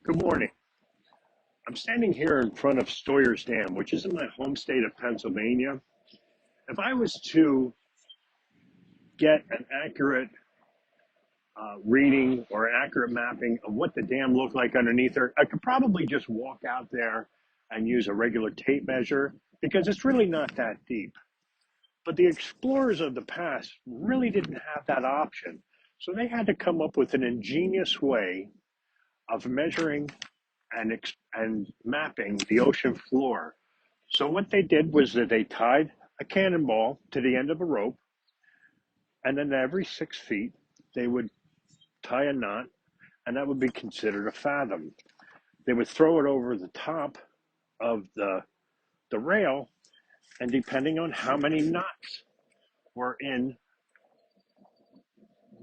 Good morning. I'm standing here in front of Stoyers Dam, which is in my home state of Pennsylvania. If I was to get an accurate reading or an accurate mapping of what the dam looked like underneath her, I could probably just walk out there and use a regular tape measure because it's really not that deep. But the explorers of the past really didn't have that option. So they had to come up with an ingenious way of measuring and mapping the ocean floor. So what they did was that they tied a cannonball to the end of a rope, and then every 6 feet they would tie a knot, and that would be considered a fathom. They would throw it over the top of the rail, and depending on how many knots were in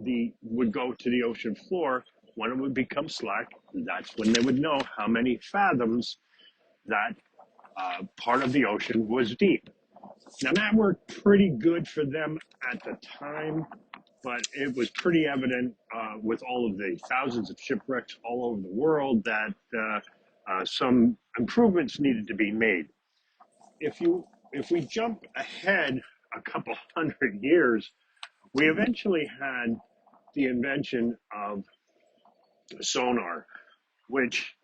the would go to the ocean floor, when it would become slack, that's when they would know how many fathoms that part of the ocean was deep. Now that worked pretty good for them at the time, but it was pretty evident with all of the thousands of shipwrecks all over the world that some improvements needed to be made. If we jump ahead a couple hundred years, we eventually had the invention of sonar, which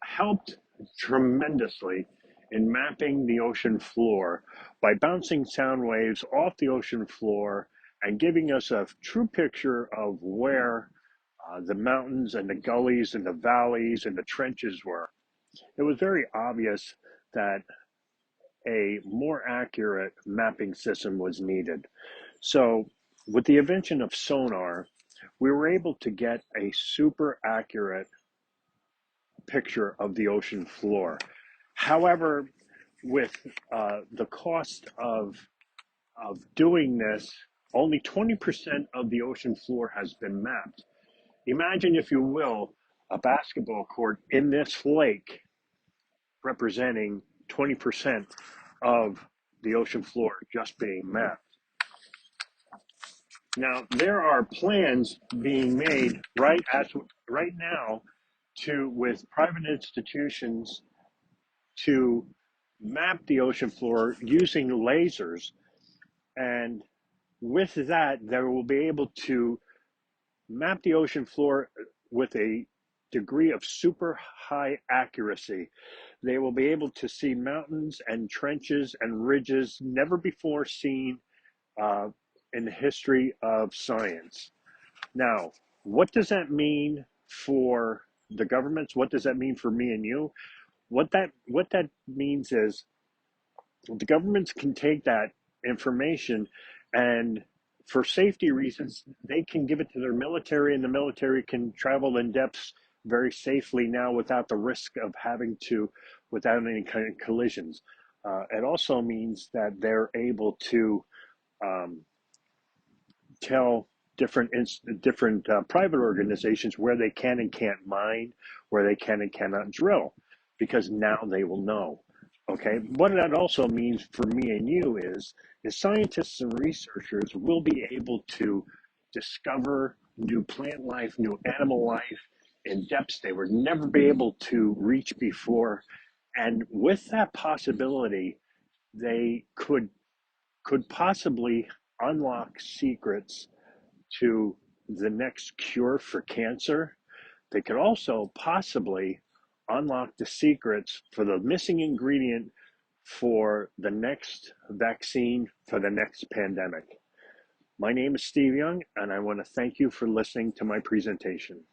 helped tremendously in mapping the ocean floor by bouncing sound waves off the ocean floor and giving us a true picture of where the mountains and the gullies and the valleys and the trenches were. It was very obvious that a more accurate mapping system was needed. So, with the invention of sonar, we were able to get a super accurate picture of the ocean floor. However, with the cost of doing this, only 20% of the ocean floor has been mapped. Imagine, if you will, a basketball court in this lake representing 20% of the ocean floor just being mapped. Now, there are plans being made right now to with private institutions to map the ocean floor using lasers, and with that, they will be able to map the ocean floor with a degree of super high accuracy. They will be able to see mountains and trenches and ridges never before seen uh, in the history of science. Now, what does that mean for the governments? What does that mean for me and you? What that means is the governments can take that information, and for safety reasons they can give it to their military, and the military can travel in depths very safely now without the risk of having to without any kind of collisions. It also means that they're able to um, tell different private organizations where they can and can't mine, where they can and cannot drill, because now they will know. Okay, what that also means for me and you is scientists and researchers will be able to discover new plant life, new animal life in depths they would never be able to reach before, and with that possibility, they could possibly unlock secrets to the next cure for cancer. They could also possibly unlock the secrets for the missing ingredient for the next vaccine for the next pandemic. My name is Steve Young, and I want to thank you for listening to my presentation.